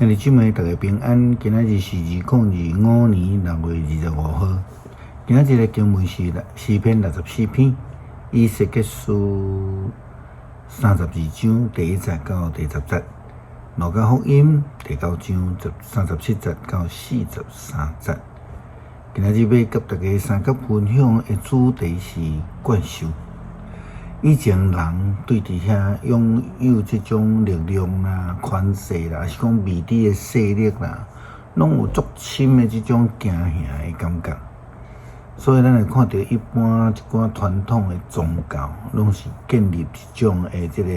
日姊妹大家平安，今仔日是2025年6月25号。今仔日的经文是诗篇64篇，以西结书32章第1节到第10节，路加福音第9章37节到43节。今仔日要甲大家三角分享的主题是怪兽。以前人对伫遐拥有即种力量啦、权势啦，还是讲未知的势力啦，拢有足深的即种惊吓的感觉。所以咱会看到一般一寡传统的宗教，拢是建立即种的即个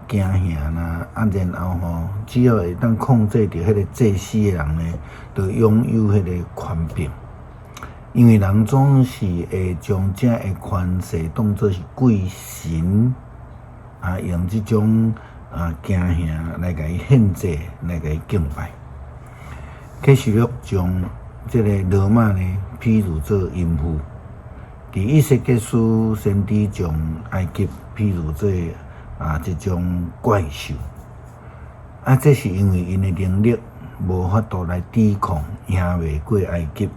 惊吓啦，然后只要会当控制着迄个祭司的人呢，就拥有迄个权柄。因为人总是会将这个权势当作是鬼神用这种惊吓来甲伊献祭，来甲伊敬拜。启示录将这个罗马呢譬如做淫妇，伫以西结书先知将埃及譬如做这种怪兽。这是因为因的能力无法度来抵抗，赢袂过埃及。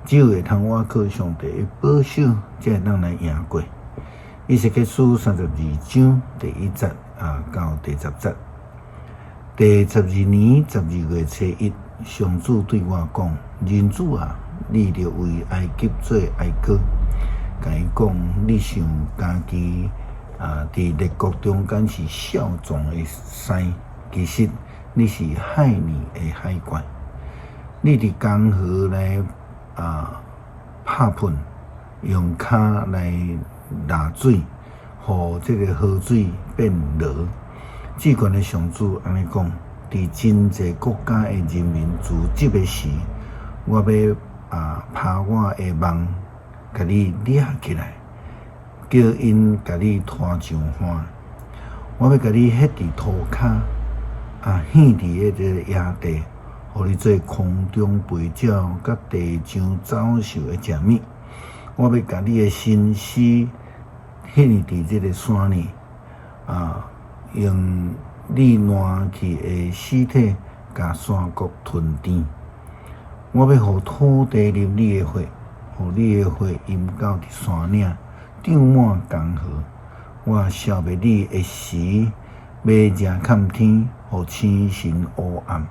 只有会通倚靠上帝的保守，才会当来赢过。以西结书32章第1节到第10节。第12年12月初1，上主对我讲：人子啊，你着为埃及做哀歌，甲伊讲，你想家己伫列国中间是少壮的狮，其实你是害你的海怪。你伫江河来拍喷，用骹来拿水，互这个河水变浊。至权的上主安尼讲：伫真济国家的人民自这个时，我要拍我的网，甲你掠起来，叫因甲你拖上岸。我要甲你迄伫涂骹，陷伫迄个野地。互你做空中飞鸟，甲地上走兽的食物。我要甲你的身躯陷伫这个山里，用你烂去的尸体，甲山谷吞甜。我要互土地入你的血，互你的血淹到伫山岭，长满江河。我消灭你的时，要遮看天，互星辰乌暗。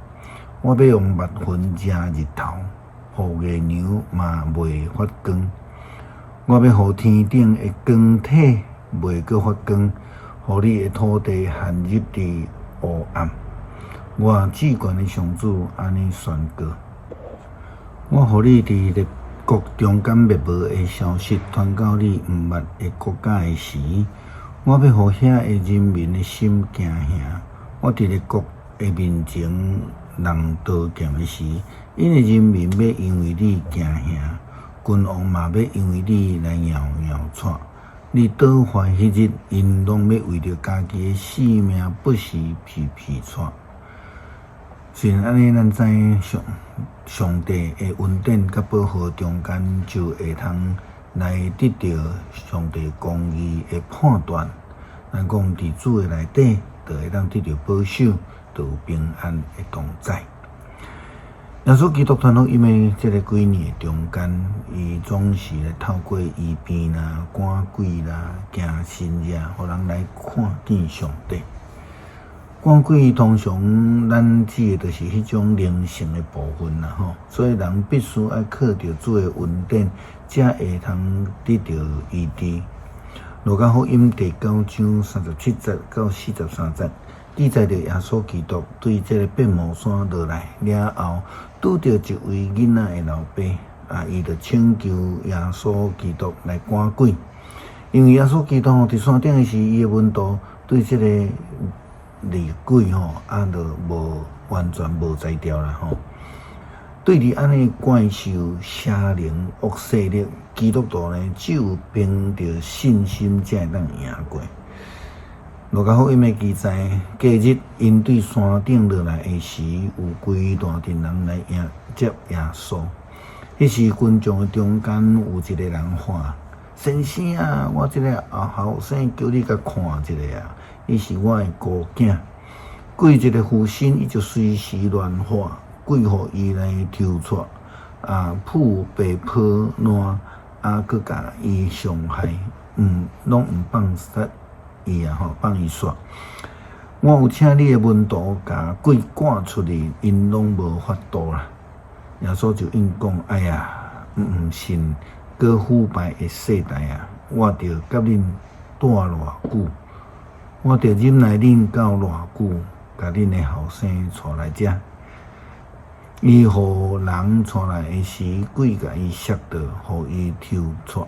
我要用密云遮日头，互月亮嘛袂发光。我要互天顶的光体袂阁发光，互你的土地陷入伫乌暗。我至权的上主安尼宣告：我互你伫列国中间灭无的消息传到你毋捌的国家的时，我要互遐的人民的心惊吓。我伫列国的面前人刀剑的时，因的人民要因为你惊吓，君王嘛要因为你来摇摇喘。你倒坏迄日，因拢要为着家己的性命不时皮喘。虽然安尼，咱知影上帝的恩典甲保护中间，就会通来得到上帝公义的判断。咱讲伫主的内底，就会当得到保守。有平安的同在。耶稣基督传福音的这个几年中间，伊总是来透过医病啦、赶鬼啦、行神迹，互人来看见上帝。赶鬼通常咱指的就是迄种灵性的部分啦，所以人必须要靠着主的恩典，才会通得到医治。路加福音第9章37节到43节。记载着耶稣基督对这个变魔山落来了后，拄着一位囡仔的老爸，伊就请求耶稣基督来赶鬼。因为耶稣基督伫山顶的时，伊的温度对这个厉鬼就无完全无在调啦对于安尼怪兽、邪灵、恶势力，基督徒呢只有凭着信心才会当赢过。路加福音的记载，隔日因对山顶落来的时，有规大群人来迎接耶稣。迄时群众的中间有一个人喊：“先生啊，我这个后生叫你甲看一下啊，伊是我的孤囝。鬼一个附身，伊就随时乱化，鬼互伊来抽出，扑白破烂，佮甲伊伤害，拢毋放杀伊放伊煞。我有请你的门徒甲鬼赶出去，因拢无法度啦。耶稣就应讲：哎呀，毋信，搁腐败的世代啊！我着甲恁住偌久，我着忍耐恁到偌久，甲恁的后生带来遮。伊互人带来的时，鬼甲伊摔倒，互伊抽出。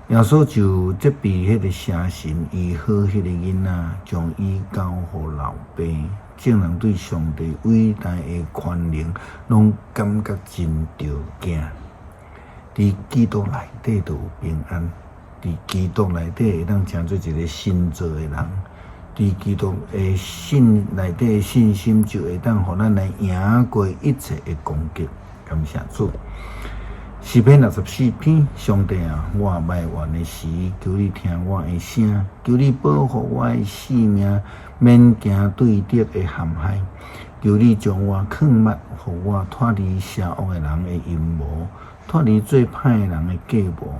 耶稣就责备迄个邪神，医好迄个囡仔，将伊交互老爸。众人对上帝伟大的权能，拢感觉真着惊。伫基督内底就有平安，伫基督内底会当成做一个新造的人。伫基督的信内底的信心，就会当互咱来赢过一切的攻击。感谢主。诗篇64篇，上帝啊，我埋怨的时，求你听我的声，求你保护我的性命，免惊对敌的陷害。求你将我藏密，互我脱离邪恶的人的阴谋，脱离最歹的人的计谋。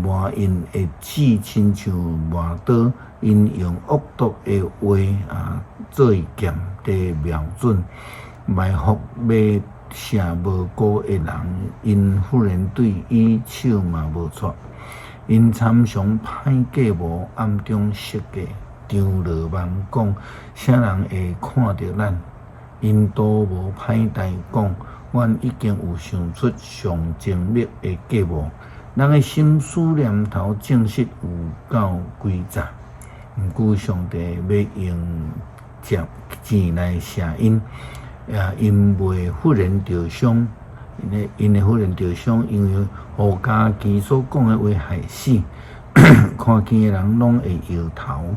魔因的指亲像磨刀，因用恶毒的话做剑地瞄准，埋伏要射无辜的人，因忽然对伊手嘛无错，因参详歹计谋，暗中设计，张罗万讲，啥人会看到咱？因都无歹代讲，阮已经有想出上精密的计谋，人的心思念头证实有够诡诈。毋过上帝要用钱来谢因。因袂忽然受伤，因会忽然受伤，因为互家己所讲的话害死。看见的人拢会摇头，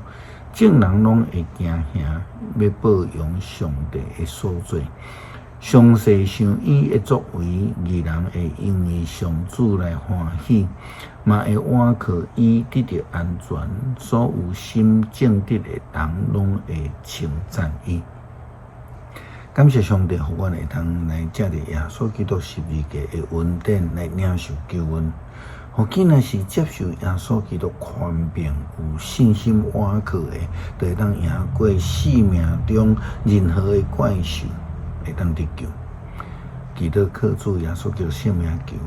众人拢会惊吓，要报扬上帝的所做。详细想伊的作为，义人会因为上主来欢喜，嘛会倚靠伊得到安全。所有心正直的人，拢会称赞伊。感谢上帝，互阮会通来借着耶稣基督十字架的恩典来领受救恩。互既然是接受耶稣基督权柄、有信心倚靠的，就会当赢过生命中任何的怪兽，会当得救。祈祷靠主耶稣基督圣名求。